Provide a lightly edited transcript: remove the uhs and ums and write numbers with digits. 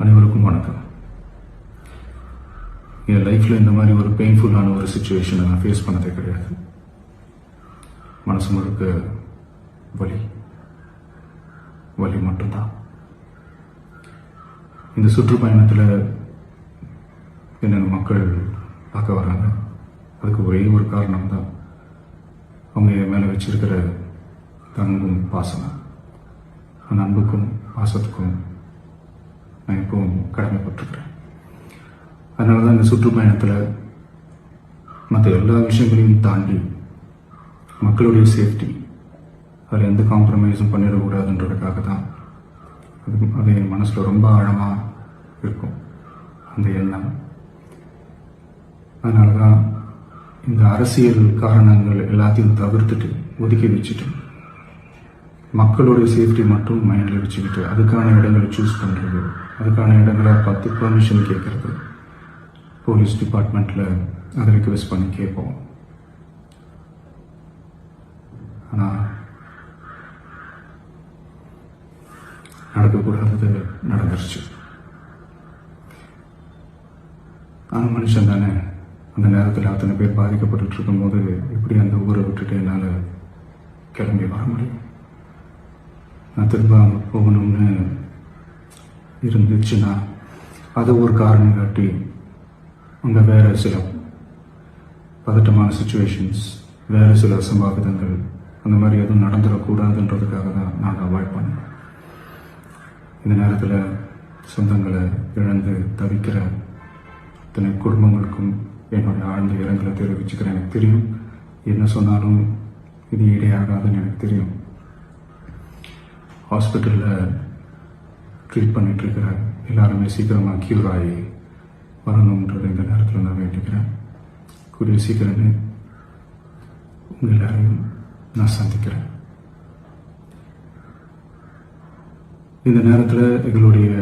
அனைவருக்கும் வணக்கம். என் லைஃப்பில் இந்த மாதிரி ஒரு பெயின்ஃபுல்லான ஒரு சுச்சுவேஷனை நான் ஃபேஸ் பண்ணதே கிடையாது. மனசு முழுக்க வலி மட்டும்தான். இந்த சுற்றுப்பயணத்தில் என்னென்ன மக்கள் பார்க்க வராங்க, அதுக்கு ஒரே ஒரு காரணம் தான் அவங்க என் மேலே வச்சிருக்கிற அன்பும் பாசம். அந்த அன்புக்கும் பாசத்துக்கும் நான் எப்பவும் கடமைப்பட்டிருக்கிறேன். அதனால தான் இந்த சுற்றுப்பயணத்தில் மற்ற எல்லா விஷயங்களையும் தாண்டி மக்களுடைய சேஃப்டி, அதில் எந்த காம்ப்ரமைஸும் பண்ணிடக்கூடாதுன்றதுக்காக தான் அது என் மனசில் ரொம்ப ஆழமாக இருக்கும் அந்த எண்ணம். அதனால தான் இந்த அரசியல் காரணங்கள் எல்லாத்தையும் தவிர்த்துட்டு ஒதுக்கி வச்சுட்டு மக்களுடைய சேஃப்டி மட்டும் மைண்டில் வச்சுக்கிட்டு அதுக்கான இடங்களை சூஸ் பண்ணுறது, அதுக்கான இடங்களை பார்த்து பெர்மிஷன் கேட்குறது, போலீஸ் டிபார்ட்மெண்ட்டில் அதை ரிக்வெஸ்ட் பண்ணி கேட்போம். ஆனால் நடக்கக்கூடாதது நடந்துருச்சு. ஆனால் மனுஷன் தானே, அந்த நேரத்தில் அத்தனை பேர் பாதிக்கப்பட்டு இருக்கும்போது எப்படி அந்த ஊரை விட்டுட்டு என்னால் கிளம்பி வர முடியும்? நான் திரும்ப அங்கே போகணும்னு இருந்துச்சுன்னா அதை ஒரு காரணம் காட்டி அங்கே வேறு சில பதட்டமான சுச்சுவேஷன்ஸ், வேறு சில அசம்பாவிதங்கள் அந்த மாதிரி எதுவும் நடந்துடக்கூடாதுன்றதுக்காக தான் நான் அவாய்ட் பண்ணேன். இந்த நேரத்தில் சொந்தங்களை இழந்து தவிக்கிற அத்தனை குடும்பங்களுக்கும் என்னுடைய ஆழ்ந்த இரங்கலை தெரிவிச்சுக்கிறேன். எனக்கு தெரியும், என்ன சொன்னாலும் இது ஈடையாகாதுன்னு எனக்கு தெரியும். ஹாஸ்பிட்டலில் ட்ரீட் பண்ணிகிட்ருக்கிற எல்லாருமே சீக்கிரமாக க்யூர் ஆகி வரணுன்றது இந்த நேரத்தில் நான் வேண்டிக்கிறேன். கூடிய சீக்கிரமே உங்கள் எல்லாரையும் நான் சந்திக்கிறேன். இந்த நேரத்தில் எங்களுடைய